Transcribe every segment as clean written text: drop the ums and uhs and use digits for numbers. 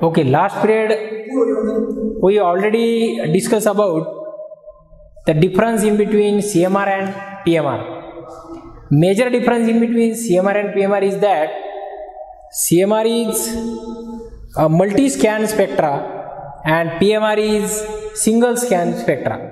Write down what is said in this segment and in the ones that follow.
Okay, last period we already discussed about the difference in between CMR and PMR. Major difference in between CMR and PMR is that CMR is a multi-scan spectra and PMR is single scan spectra.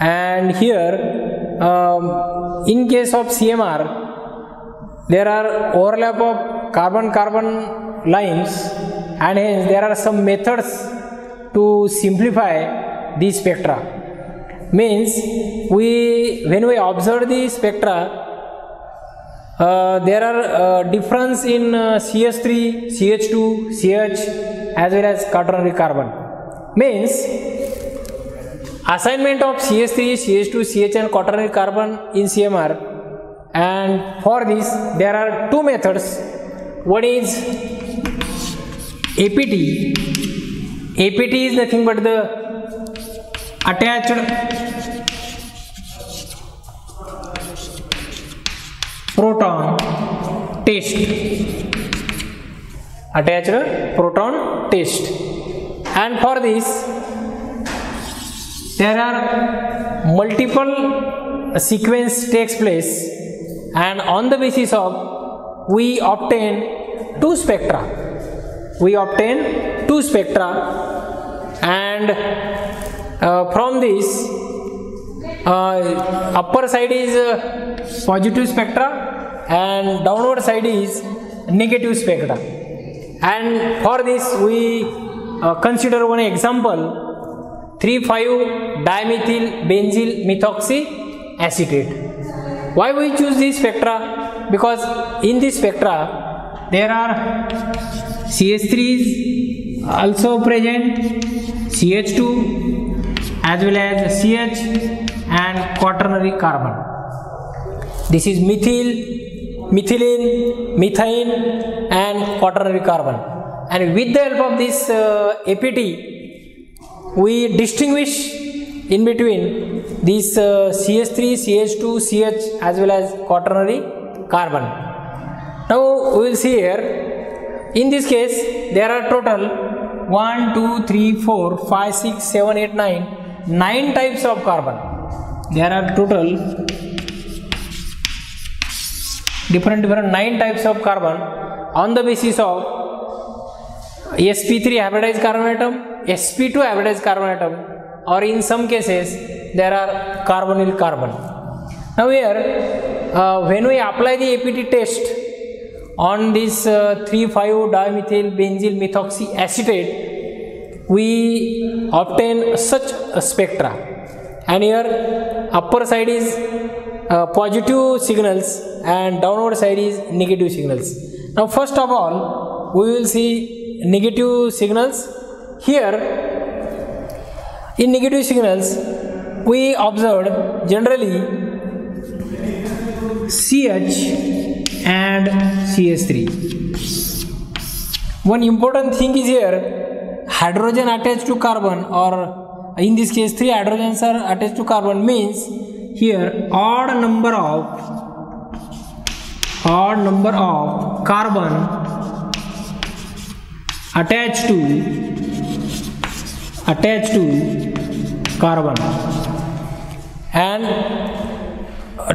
And here in case of CMR there are overlap of carbon-carbon lines, and hence there are some methods to simplify these spectra. Means when we observe the spectra, there are difference in CH3, CH2, CH as well as quaternary carbon. Means assignment of CH3, CH2, CH and quaternary carbon in CMR, and for this there are two methods. One is APT. APT is nothing but the attached proton test. Attached proton test. And for this there are multiple sequence takes place, and on the basis of we obtain two spectra. And from this upper side is positive spectra and downward side is negative spectra. And for this we consider one example, 3,5-dimethyl benzyl methoxy acetate. Why we choose this spectra? Because in this spectra there are CH3 is also present, CH2 as well as CH and quaternary carbon. This is methyl, methylene, methane and quaternary carbon. And with the help of this APT we distinguish in between these CH3, CH2, CH as well as quaternary carbon. Now we will see here, in this case there are total 1, 2, 3, 4, 5, 6, 7, 8, 9 types of carbon. There are total different 9 types of carbon on the basis of sp3 hybridized carbon atom, sp2 hybridized carbon atom, or in some cases there are carbonyl carbon. Now here when we apply the APT test on this 3,5-dimethyl benzyl methoxy acetate, we obtain such a spectra, and here upper side is positive signals and downward side is negative signals. Now first of all we will see negative signals. Here in negative signals we observed generally CH and CH3. One important thing is here, hydrogen attached to carbon, or in this case 3 hydrogens are attached to carbon, means here odd number of carbon attached to carbon, and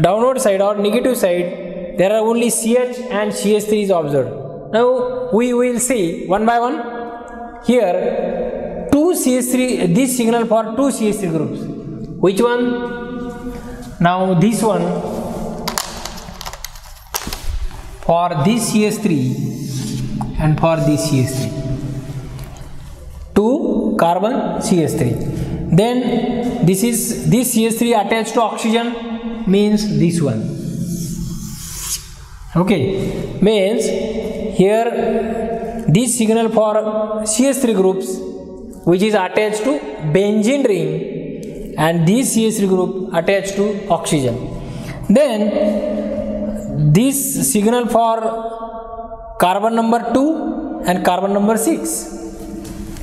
downward side or negative side there are only CH and CH3 is observed. Now we will see one by one. Here 2 CH3, this signal for 2 CH3 groups. Which one? Now this one for this CH3 and for this CH3. 2 carbon CH3. Then this CH3 attached to oxygen, means this one. Okay, means here this signal for CH3 groups which is attached to benzene ring, and this CH3 group attached to oxygen. Then this signal for carbon number 2 and carbon number 6.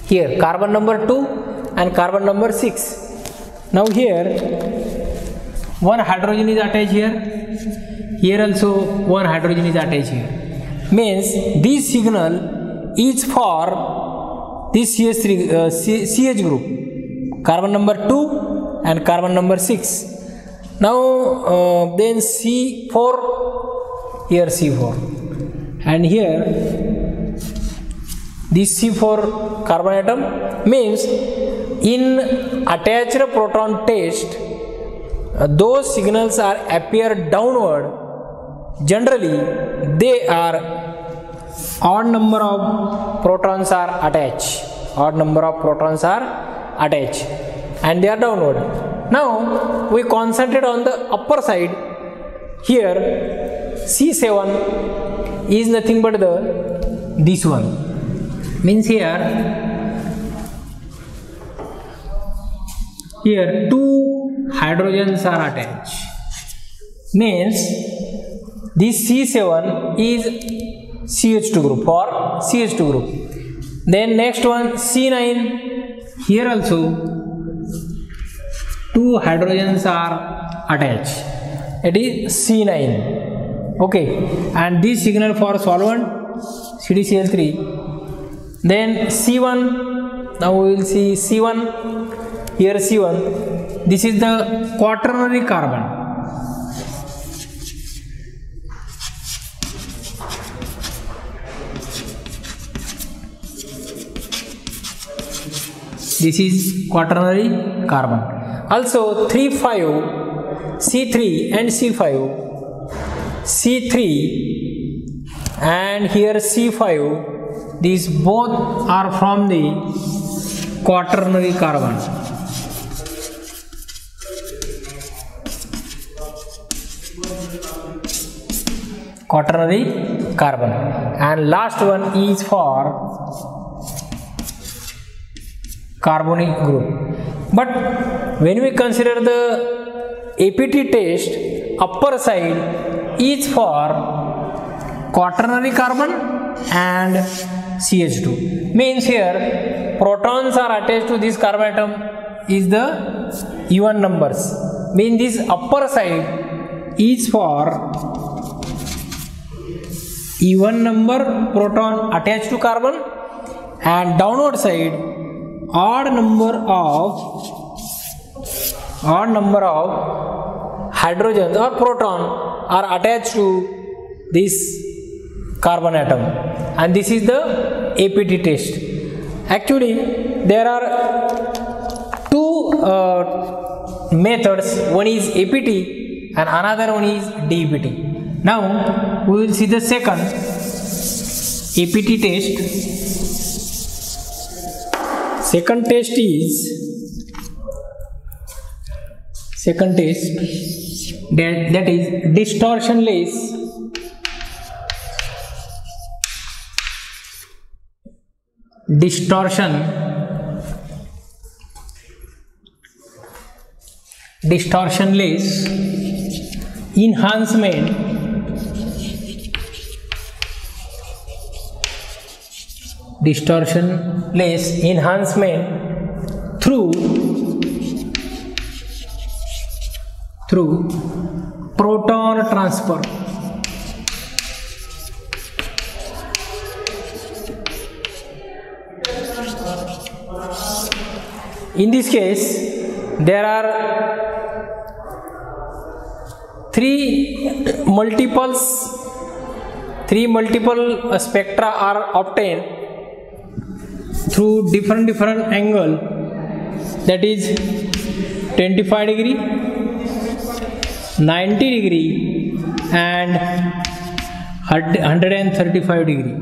Here carbon number 2 and carbon number 6. Now here one hydrogen is attached here. Here also one hydrogen is attached here. Means this signal is for this CH group, carbon number 2 and carbon number 6. Now then C4, here C4, and here this C4 carbon atom means in attached proton test, those signals are appear downward. Generally, they are odd number of protons are attached. Odd number of protons are attached, and they are downward. Now we concentrate on the upper side. Here C7 is nothing but this one. Means here two hydrogens are attached. Means this C7 is CH2 group or CH2 group. Then next one C9, here also two hydrogens are attached. It is C9. Okay, and this signal for solvent CdCl3. Then C1, now we will see C1, here C1, this is the quaternary carbon. This is quaternary carbon. Also 3,5, C3 and C5, C3 and here C5, these both are from the quaternary carbon. Quaternary carbon. And last one is for carbonic group. But when we consider the APT test, upper side is for quaternary carbon and CH2. Means here protons are attached to this carbon atom is the even numbers. Means this upper side is for even number proton attached to carbon, and downward side odd number of hydrogens or proton are attached to this carbon atom, and this is the APT test. Actually there are two methods, one is APT and another one is DEPT. Now we will see the second APT test. Second test is that is distortionless enhancement through proton transfer. In this case there are three multiple spectra are obtained through different angle, that is 25 degree, 90 degree and 135 degree.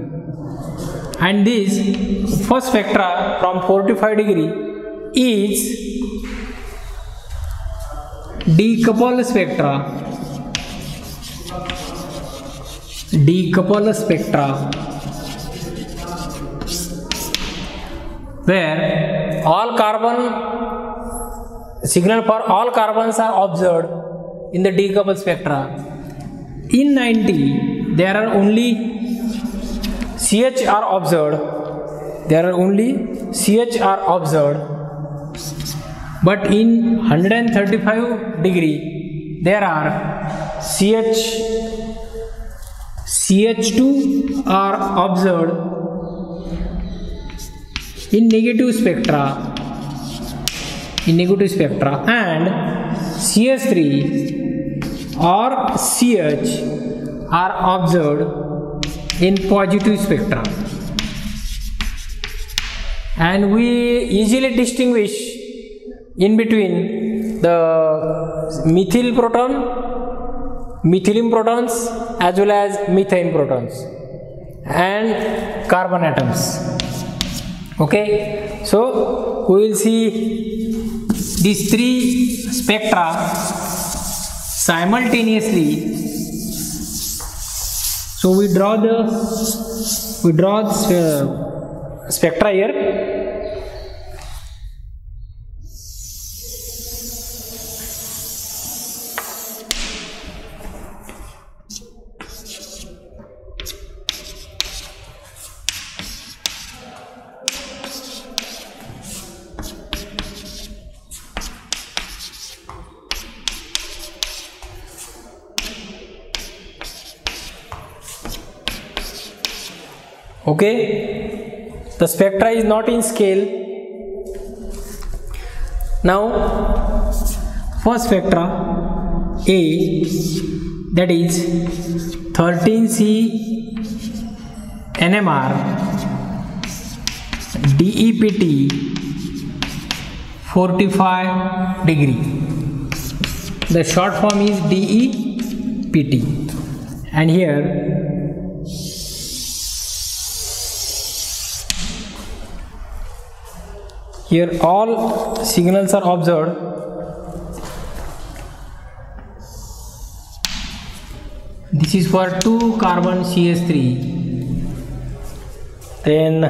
And this first spectra from 45 degree is decoupled spectra, where all carbon signal for all carbons are observed in the decoupled spectra. In 90 there are only CH are observed, but in 135 degree there are CH2 are observed in negative spectra, and CH3 or CH are observed in positive spectra. And we easily distinguish in between the methylene protons as well as methane protons and carbon atoms. Okay, so we will see these three spectra simultaneously. So we draw the spectra here. Okay, the spectra is not in scale. Now, for spectra A, that is 13C NMR DEPT 45 degree. The short form is DEPT, and here all signals are observed. This is for 2 carbon CH3. Then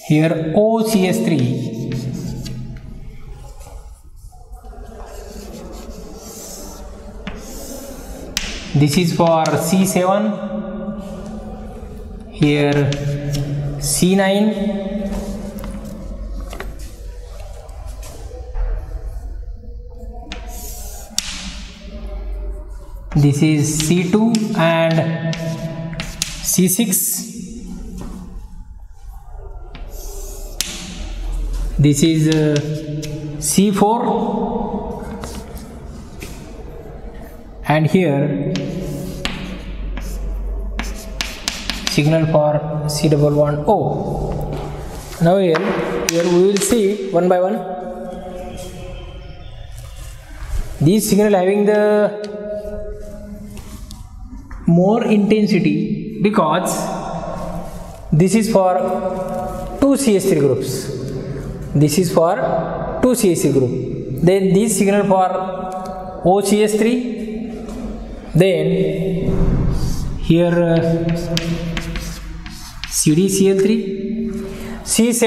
here OCH3. This is for C7, here C9, this is C2 and C6, this is C4, and here signal for C11O. Now here we will see one by one. These signal having the more intensity because this is for 2 CH3 groups. This is for 2 CH3 group. Then this signal for OCH3. Then here CdCl3, C7,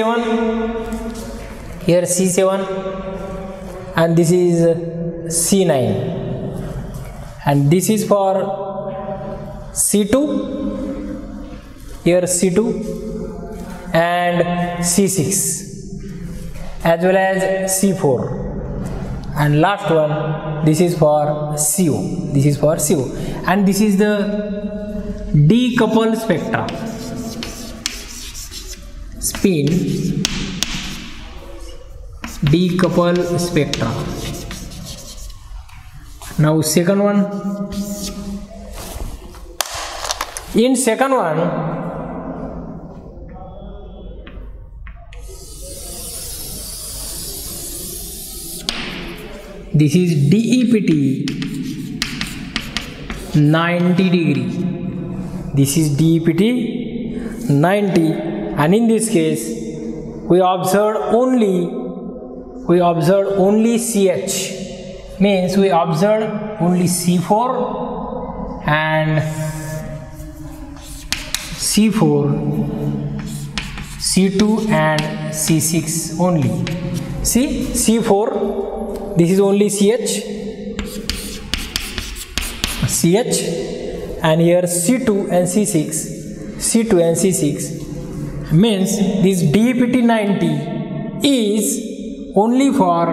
here C7, and this is C9, and this is for C2, here C2 and C6 as well as C4, and last one this is for CO, this is for CO, and this is the decoupled spectra. Spin decoupled spectra. Now second one. In second one, this is DEPT 90 degree. This is DEPT 90, and in this case we observed only CH, means we observed only C4 and C4, C2 and C6 only. See, C4, this is only CH, and here C2 and C6. C2 and C6 means this DEPT 90 is only for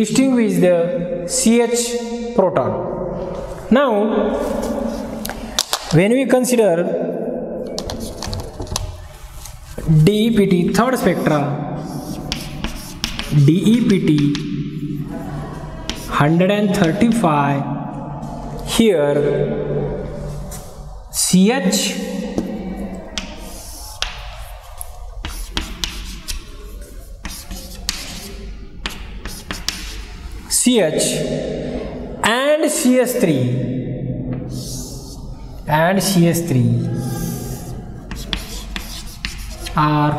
distinguish the CH proton. Now when we consider DEPT third spectra, DEPT 135, here CH and CS3 are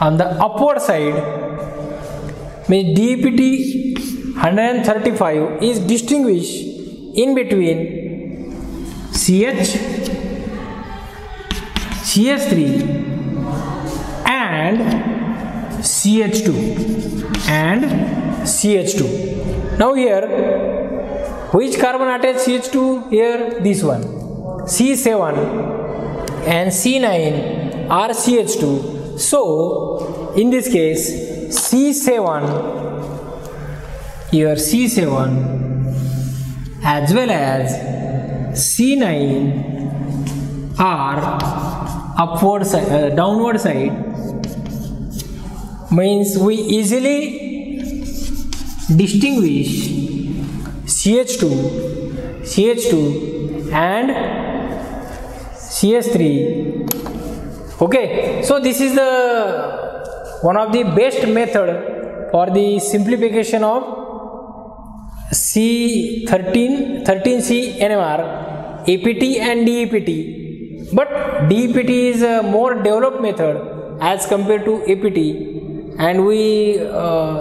on the upward side, means DEPT 135 is distinguished in between CH, CS3 and CH2 Now here which carbon attached CH2? Here this one, C7 and C9 are CH2. So in this case C7, here C7 as well as C9 are upward side, downward side, means we easily distinguish CH2 and CS3. Okay, so this is the one of the best method for the simplification of C13C NMR, APT and DEPT. But DEPT is a more developed method as compared to APT, and we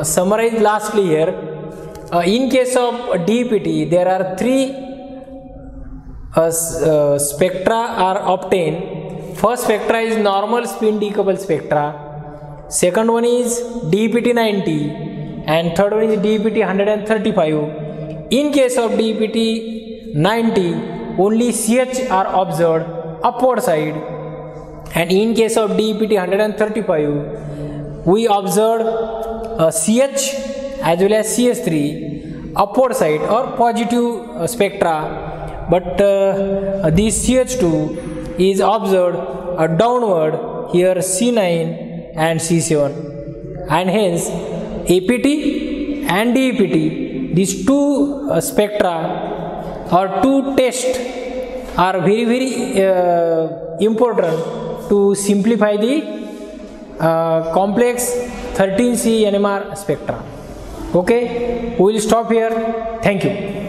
summarize lastly here. In case of DEPT, there are three spectra are obtained. First spectra is normal spin decoupled spectra. Second one is DEPT 90, and third one is DEPT 135. In case of DEPT 90, only CH are observed upward side, and in case of DEPT 135, we observed CH as well as CS3 upward side or positive spectra, but this CH2 is observed downward, here C9 and C7, and hence APT and DEPT, these two spectra or two tests are very important to simplify the complex 13C NMR spectra. Okay, we will stop here. Thank you.